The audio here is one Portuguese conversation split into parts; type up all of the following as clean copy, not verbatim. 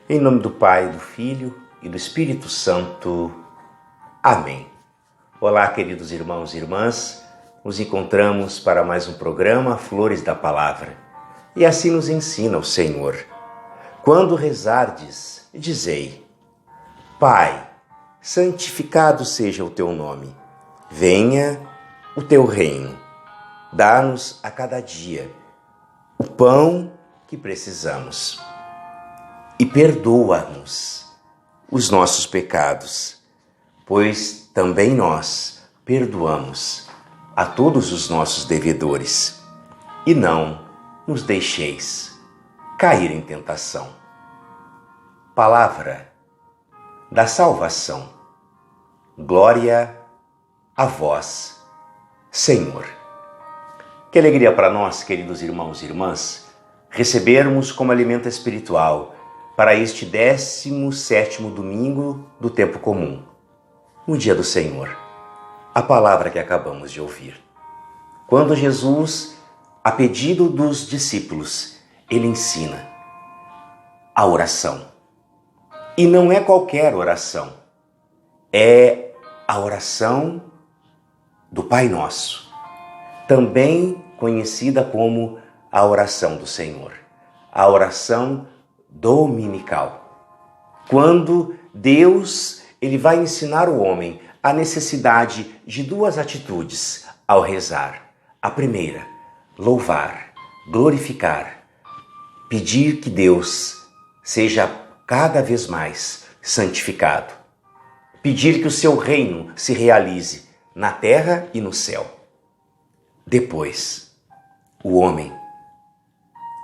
Em nome do Pai, do Filho e do Espírito Santo. Amém. Olá, queridos irmãos e irmãs. Nos encontramos para mais um programa Flores da Palavra. E assim nos ensina o Senhor. Quando rezardes, dizei: Pai, santificado seja o teu nome. Venha o teu reino. Dá-nos a cada dia o pão que precisamos. E perdoa-nos os nossos pecados, pois também nós perdoamos a todos os nossos devedores. E não nos deixeis cair em tentação. Palavra da salvação. Glória a vós, Senhor. Que alegria para nós, queridos irmãos e irmãs, recebermos como alimento espiritual para este 17º domingo do tempo comum, no dia do Senhor, a palavra que acabamos de ouvir. Quando Jesus, a pedido dos discípulos, ele ensina a oração. E não é qualquer oração, é a oração do Pai Nosso, também conhecida como a oração do Senhor, a oração dominical. Quando Deus ele vai ensinar o homem a necessidade de duas atitudes ao rezar. A primeira, louvar, glorificar, pedir que Deus seja cada vez mais santificado. Pedir que o seu reino se realize na terra e no céu. Depois, o homem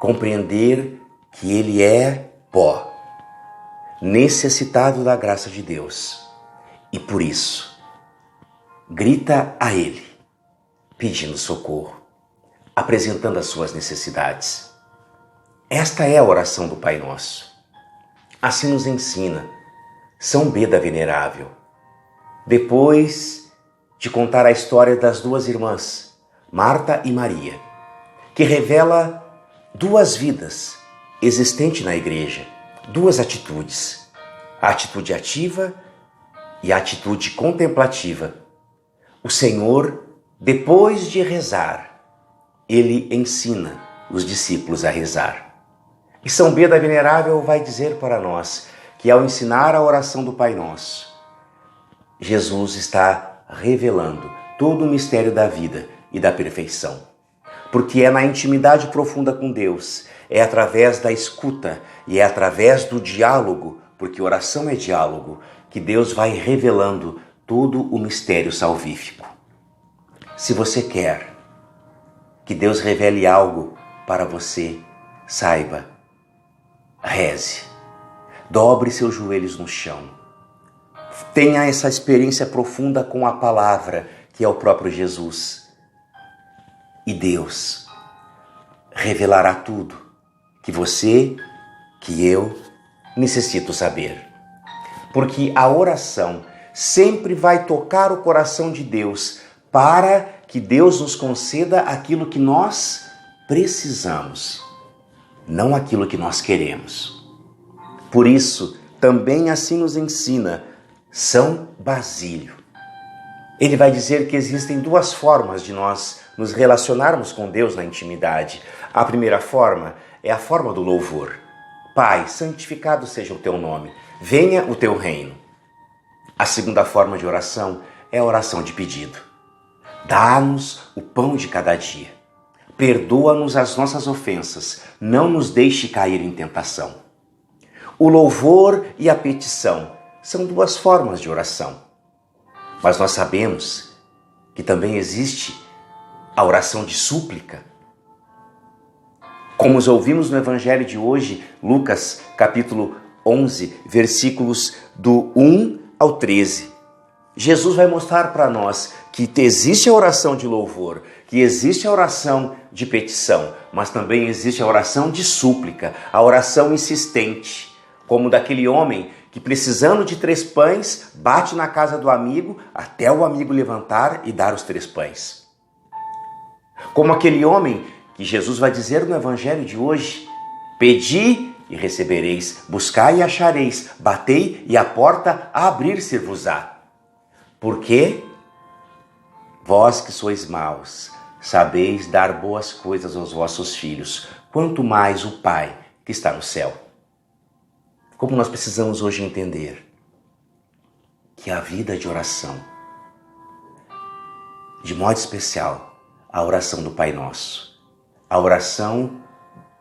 compreender que ele é pó, necessitado da graça de Deus, e por isso grita a Ele, pedindo socorro, apresentando as suas necessidades. Esta é a oração do Pai Nosso. Assim nos ensina São Beda Venerável, depois de contar a história das duas irmãs, Marta e Maria, que revela duas vidas existentes na igreja, duas atitudes, a atitude ativa e a atitude contemplativa. O Senhor, depois de rezar, ele ensina os discípulos a rezar. E São Beda Venerável vai dizer para nós que ao ensinar a oração do Pai Nosso, Jesus está revelando todo o mistério da vida e da perfeição. Porque é na intimidade profunda com Deus, é através da escuta e é através do diálogo, porque oração é diálogo, que Deus vai revelando todo o mistério salvífico. Se você quer que Deus revele algo para você, saiba, reze, dobre seus joelhos no chão, tenha essa experiência profunda com a palavra, que é o próprio Jesus. E Deus revelará tudo que você, que eu necessito saber. Porque a oração sempre vai tocar o coração de Deus para que Deus nos conceda aquilo que nós precisamos, não aquilo que nós queremos. Por isso, também assim nos ensina São Basílio. Ele vai dizer que existem duas formas de nós nos relacionarmos com Deus na intimidade. A primeira forma é a forma do louvor. Pai, santificado seja o teu nome, venha o teu reino. A segunda forma de oração é a oração de pedido. Dá-nos o pão de cada dia. Perdoa-nos as nossas ofensas, não nos deixe cair em tentação. O louvor e a petição são duas formas de oração. Mas nós sabemos que também existe a oração de súplica. Como os ouvimos no Evangelho de hoje, Lucas capítulo 11, versículos do 1 ao 13. Jesus vai mostrar para nós que existe a oração de louvor, que existe a oração de petição, mas também existe a oração de súplica, a oração insistente, como daquele homem que, precisando de 3 pães, bate na casa do amigo até o amigo levantar e dar os 3 pães. Como aquele homem que Jesus vai dizer no Evangelho de hoje: pedi e recebereis, buscai e achareis, batei e a porta a abrir-se-vos-á. Porque vós que sois maus, sabeis dar boas coisas aos vossos filhos, quanto mais o Pai que está no céu. Como nós precisamos hoje entender que a vida de oração, de modo especial, a oração do Pai Nosso, a oração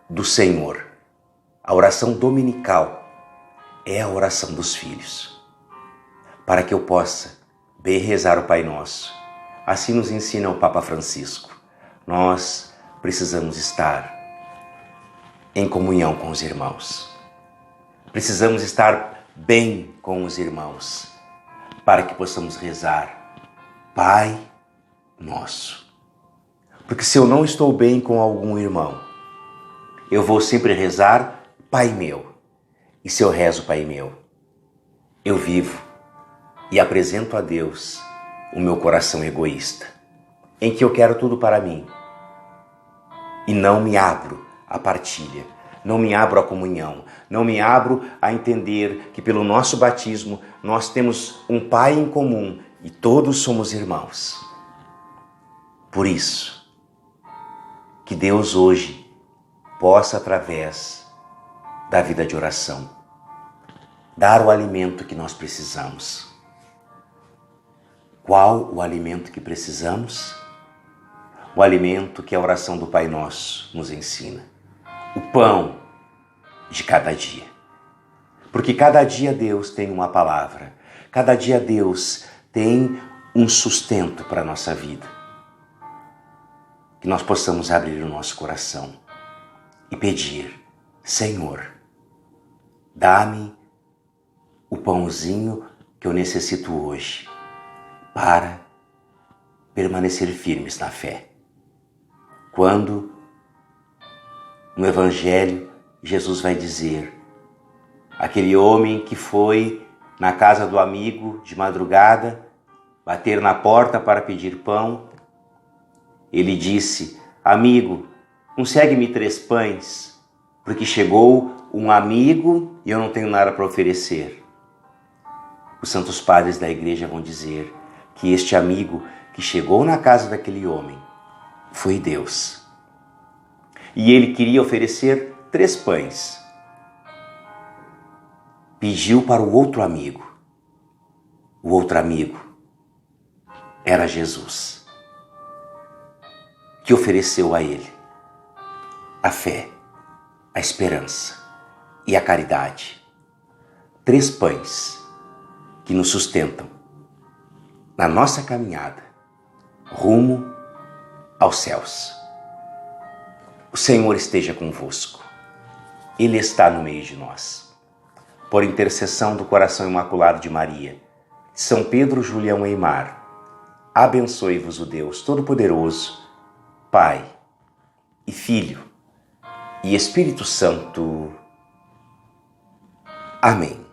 do Senhor, a oração dominical, é a oração dos filhos. Para que eu possa bem rezar o Pai Nosso, assim nos ensina o Papa Francisco, nós precisamos estar em comunhão com os irmãos. Precisamos estar bem com os irmãos, para que possamos rezar Pai Nosso. Porque se eu não estou bem com algum irmão, eu vou sempre rezar Pai Meu. E se eu rezo Pai Meu, eu vivo e apresento a Deus o meu coração egoísta, em que eu quero tudo para mim e não me abro à partilha, não me abro à comunhão, não me abro a entender que pelo nosso batismo nós temos um Pai em comum e todos somos irmãos. Por isso, que Deus hoje possa, através da vida de oração, dar o alimento que nós precisamos. Qual o alimento que precisamos? O alimento que a oração do Pai Nosso nos ensina. O pão de cada dia. Porque cada dia Deus tem uma palavra. Cada dia Deus tem um sustento para a nossa vida. Que nós possamos abrir o nosso coração e pedir: Senhor, dá-me o pãozinho que eu necessito hoje para permanecer firmes na fé. Quando no Evangelho Jesus vai dizer: aquele homem que foi na casa do amigo de madrugada, bater na porta para pedir pão, ele disse: amigo, consegue-me 3 pães, porque chegou um amigo e eu não tenho nada para oferecer. Os santos padres da igreja vão dizer que este amigo que chegou na casa daquele homem foi Deus. E ele queria oferecer 3 pães. Pediu para o outro amigo. O outro amigo era Jesus, que ofereceu a ele a fé, a esperança e a caridade. 3 pães que nos sustentam na nossa caminhada rumo aos céus. O Senhor esteja convosco. Ele está no meio de nós. Por intercessão do coração imaculado de Maria, São Pedro, Julião e Eimar, abençoe-vos o Deus Todo-Poderoso, Pai e Filho e Espírito Santo. Amém.